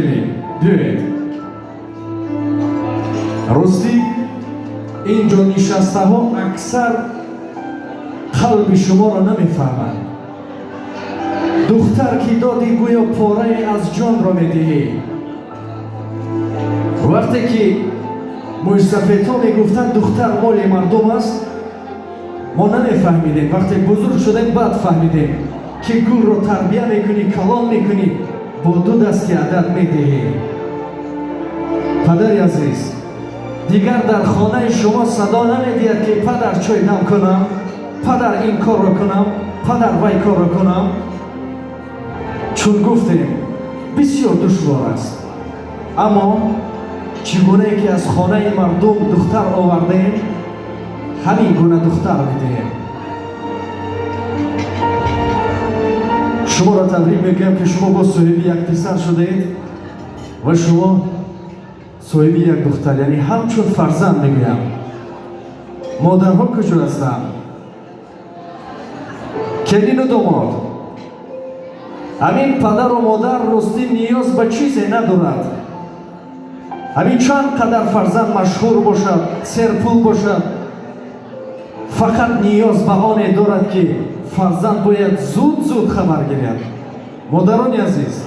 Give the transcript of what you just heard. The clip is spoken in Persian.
بیایید راستی اینجا نشسته ها اکثر قلب شما را نمیفهمند. دختر که دادی گویا پاره از جان را میدهی. وقتی که موسیقی‌ها میگفتند دختر مال مردم است، ما نمیفهمیدیم. وقتی بزرگ شدیم بعد فهمیدیم که گل را تربیه میکنی، کلام میکنی، با دو دستی عدد میدهی. پدر عزیز، دیگر در خانه شما صدا نمیدهد که پدر چای دم کنم، پدر این کار را کنم، پدر وی کار را کنم. چون گفتیم بسیار دشوار است، اما چگونه که از خانه مردم دختر آوردیم همین گونه دختر میدهیم. شما را تبریک میگم که شما با صاحبی یک پسر شدید و شما صاحبی یک دختر، یعنی همچون فرزند میگویم. مادرها کجا هستند؟ کلین و داماد، همین پدر و مادر راستی نیاز به چیزی ندارد. همین چند قدر فرزند مشهور باشد، سرپول باشد، فقط نیاز به آن دارد که فرزند باید زود خبر گیرد. مادران عزیز،